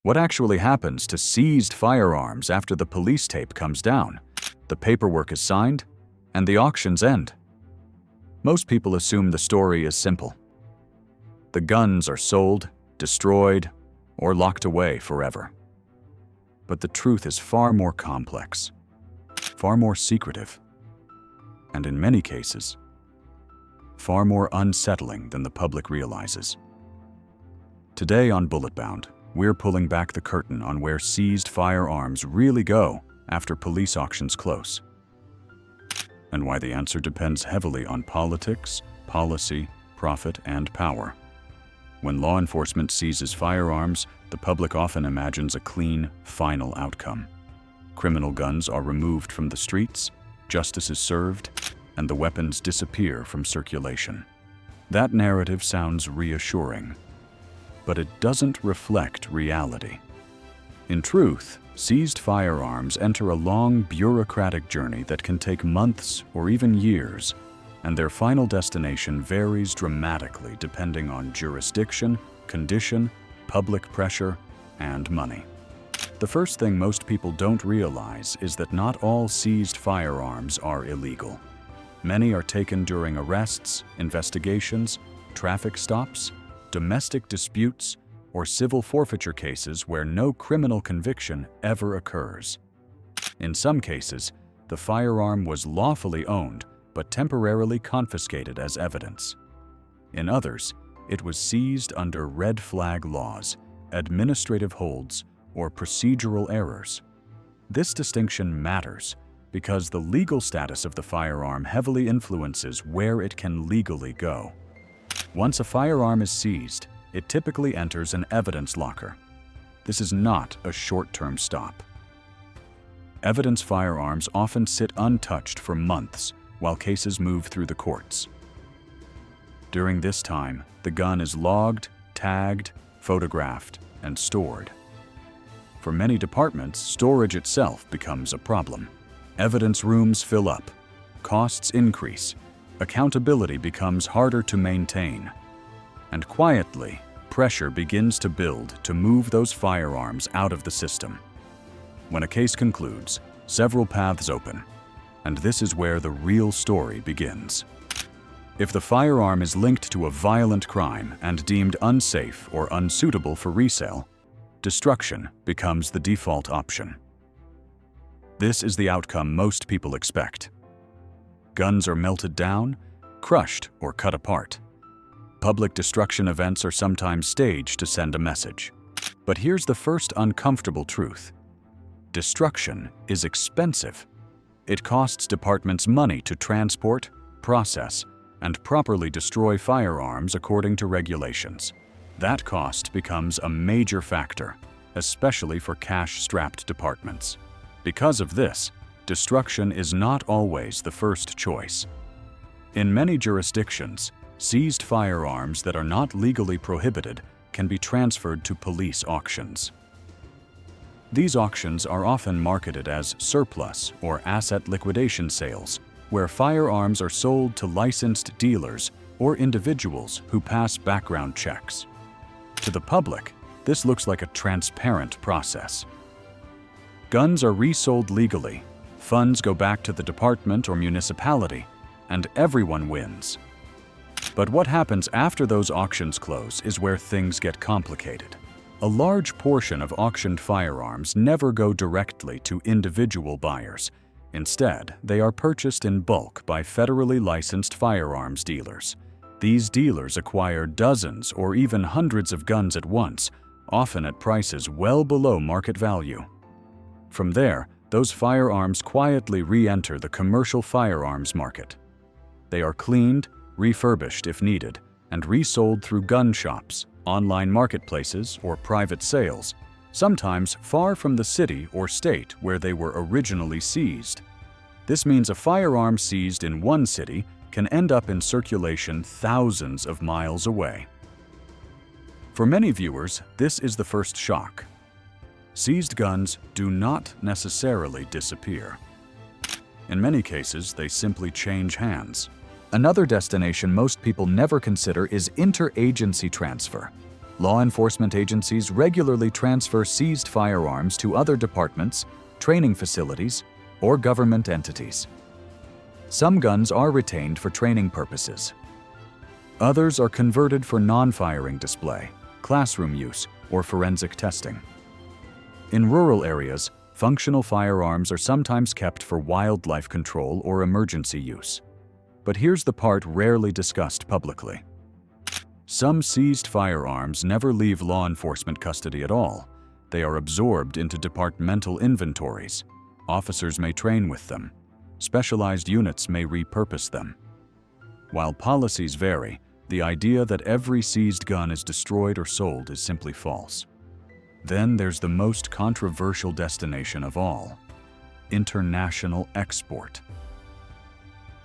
What actually happens to seized firearms after the police tape comes down, the paperwork is signed, and the auctions end? Most people assume the story is simple. The guns are sold, destroyed, or locked away forever. But the truth is far more complex, far more secretive, and in many cases, far more unsettling than the public realizes. Today on Bulletbound, we're pulling back the curtain on where seized firearms really go after police auctions close, and why the answer depends heavily on politics, policy, profit, and power. When law enforcement seizes firearms, the public often imagines a clean, final outcome. Criminal guns are removed from the streets, justice is served, and the weapons disappear from circulation. That narrative sounds reassuring, but it doesn't reflect reality. In truth, seized firearms enter a long bureaucratic journey that can take months or even years, and their final destination varies dramatically depending on jurisdiction, condition, public pressure, and money. The first thing most people don't realize is that not all seized firearms are illegal. Many are taken during arrests, investigations, traffic stops, domestic disputes, or civil forfeiture cases where no criminal conviction ever occurs. In some cases, the firearm was lawfully owned but temporarily confiscated as evidence. In others, it was seized under red flag laws, administrative holds, or procedural errors. This distinction matters because the legal status of the firearm heavily influences where it can legally go. Once a firearm is seized, it typically enters an evidence locker. This is not a short-term stop. Evidence firearms often sit untouched for months while cases move through the courts. During this time, the gun is logged, tagged, photographed, and stored. For many departments, storage itself becomes a problem. Evidence rooms fill up, costs increase, accountability becomes harder to maintain, and quietly, pressure begins to build to move those firearms out of the system. When a case concludes, several paths open, and this is where the real story begins. If the firearm is linked to a violent crime and deemed unsafe or unsuitable for resale, destruction becomes the default option. This is the outcome most people expect. Guns are melted down, crushed, or cut apart. Public destruction events are sometimes staged to send a message. But here's the first uncomfortable truth. Destruction is expensive. It costs departments money to transport, process, and properly destroy firearms according to regulations. That cost becomes a major factor, especially for cash-strapped departments. Because of this, destruction is not always the first choice. In many jurisdictions, seized firearms that are not legally prohibited can be transferred to police auctions. These auctions are often marketed as surplus or asset liquidation sales, where firearms are sold to licensed dealers or individuals who pass background checks. To the public, this looks like a transparent process. Guns are resold legally, funds go back to the department or municipality, and everyone wins. But what happens after those auctions close is where things get complicated. A large portion of auctioned firearms never go directly to individual buyers. Instead, they are purchased in bulk by federally licensed firearms dealers. These dealers acquire dozens or even hundreds of guns at once, often at prices well below market value. From there, those firearms quietly re-enter the commercial firearms market. They are cleaned, refurbished if needed, and resold through gun shops, online marketplaces, or private sales, sometimes far from the city or state where they were originally seized. This means a firearm seized in one city can end up in circulation thousands of miles away. For many viewers, this is the first shock. Seized guns do not necessarily disappear. In many cases, they simply change hands. Another destination most people never consider is interagency transfer. Law enforcement agencies regularly transfer seized firearms to other departments, training facilities, or government entities. Some guns are retained for training purposes. Others are converted for non-firing display, classroom use, or forensic testing. In rural areas, functional firearms are sometimes kept for wildlife control or emergency use. But here's the part rarely discussed publicly. Some seized firearms never leave law enforcement custody at all. They are absorbed into departmental inventories. Officers may train with them. Specialized units may repurpose them. While policies vary, the idea that every seized gun is destroyed or sold is simply false. Then there's the most controversial destination of all: international export.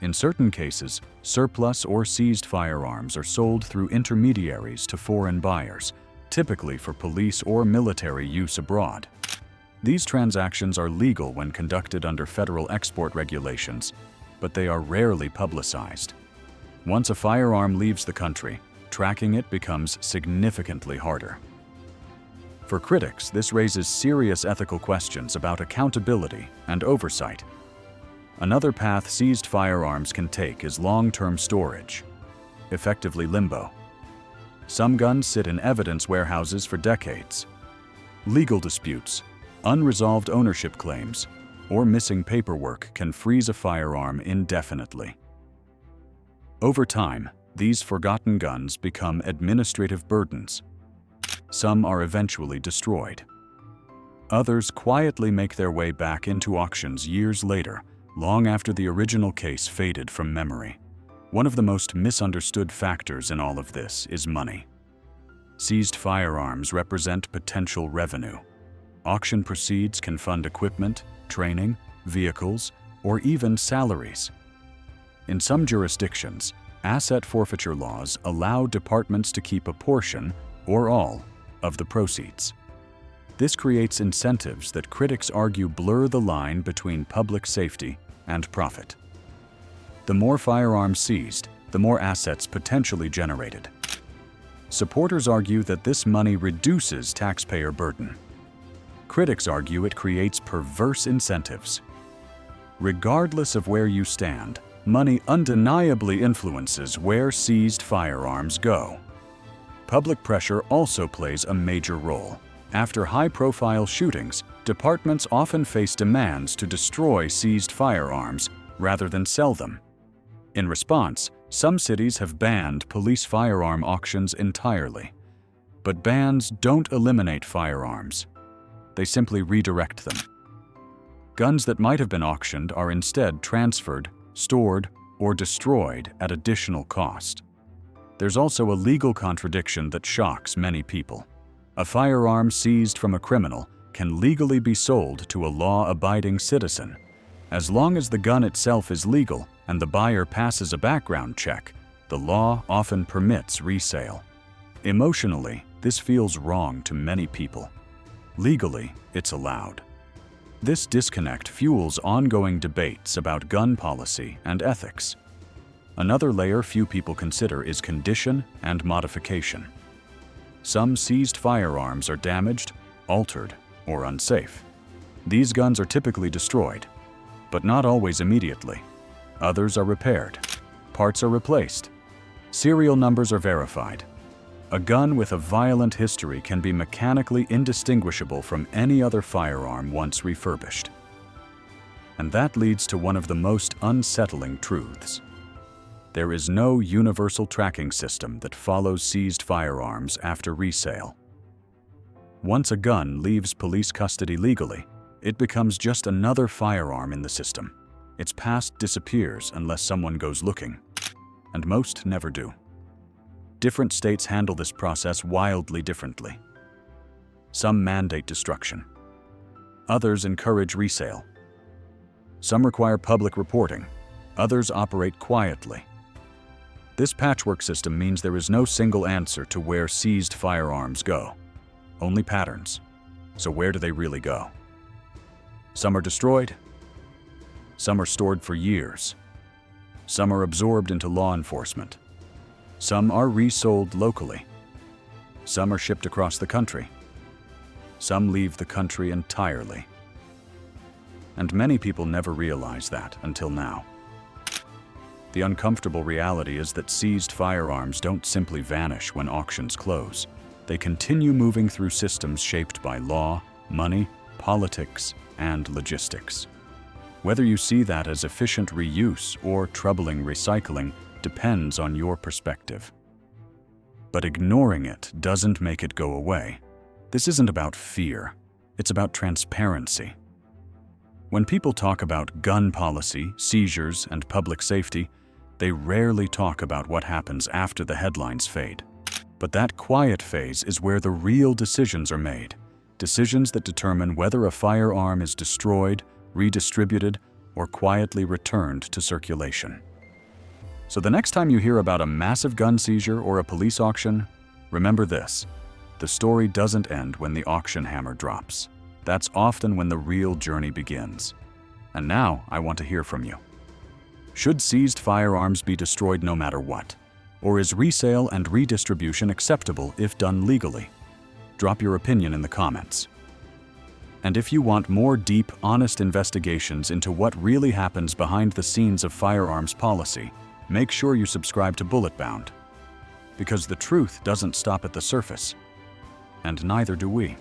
In certain cases, surplus or seized firearms are sold through intermediaries to foreign buyers, typically for police or military use abroad. These transactions are legal when conducted under federal export regulations, but they are rarely publicized. Once a firearm leaves the country, tracking it becomes significantly harder. For critics, this raises serious ethical questions about accountability and oversight. Another path seized firearms can take is long-term storage, effectively limbo. Some guns sit in evidence warehouses for decades. Legal disputes, unresolved ownership claims, or missing paperwork can freeze a firearm indefinitely. Over time, these forgotten guns become administrative burdens. Some are eventually destroyed. Others quietly make their way back into auctions years later, long after the original case faded from memory. One of the most misunderstood factors in all of this is money. Seized firearms represent potential revenue. Auction proceeds can fund equipment, training, vehicles, or even salaries. In some jurisdictions, asset forfeiture laws allow departments to keep a portion, or all, of the proceeds. This creates incentives that critics argue blur the line between public safety and profit. The more firearms seized, the more assets potentially generated. Supporters argue that this money reduces taxpayer burden. Critics argue it creates perverse incentives. Regardless of where you stand, money undeniably influences where seized firearms go. Public pressure also plays a major role. After high-profile shootings, departments often face demands to destroy seized firearms rather than sell them. In response, some cities have banned police firearm auctions entirely. But bans don't eliminate firearms. They simply redirect them. Guns that might have been auctioned are instead transferred, stored, or destroyed at additional cost. There's also a legal contradiction that shocks many people. A firearm seized from a criminal can legally be sold to a law-abiding citizen. As long as the gun itself is legal and the buyer passes a background check, the law often permits resale. Emotionally, this feels wrong to many people. Legally, it's allowed. This disconnect fuels ongoing debates about gun policy and ethics. Another layer few people consider is condition and modification. Some seized firearms are damaged, altered, or unsafe. These guns are typically destroyed, but not always immediately. Others are repaired. Parts are replaced. Serial numbers are verified. A gun with a violent history can be mechanically indistinguishable from any other firearm once refurbished. And that leads to one of the most unsettling truths. There is no universal tracking system that follows seized firearms after resale. Once a gun leaves police custody legally, it becomes just another firearm in the system. Its past disappears unless someone goes looking, and most never do. Different states handle this process wildly differently. Some mandate destruction. Others encourage resale. Some require public reporting. Others operate quietly. This patchwork system means there is no single answer to where seized firearms go. Only patterns. So where do they really go? Some are destroyed. Some are stored for years. Some are absorbed into law enforcement. Some are resold locally. Some are shipped across the country. Some leave the country entirely. And many people never realize that until now. The uncomfortable reality is that seized firearms don't simply vanish when auctions close. They continue moving through systems shaped by law, money, politics, and logistics. Whether you see that as efficient reuse or troubling recycling depends on your perspective. But ignoring it doesn't make it go away. This isn't about fear, it's about transparency. When people talk about gun policy, seizures, and public safety, they rarely talk about what happens after the headlines fade. But that quiet phase is where the real decisions are made. Decisions that determine whether a firearm is destroyed, redistributed, or quietly returned to circulation. So the next time you hear about a massive gun seizure or a police auction, remember this: the story doesn't end when the auction hammer drops. That's often when the real journey begins. And now I want to hear from you. Should seized firearms be destroyed no matter what? Or is resale and redistribution acceptable if done legally? Drop your opinion in the comments. And if you want more deep, honest investigations into what really happens behind the scenes of firearms policy, make sure you subscribe to Bulletbound. Because the truth doesn't stop at the surface, and neither do we.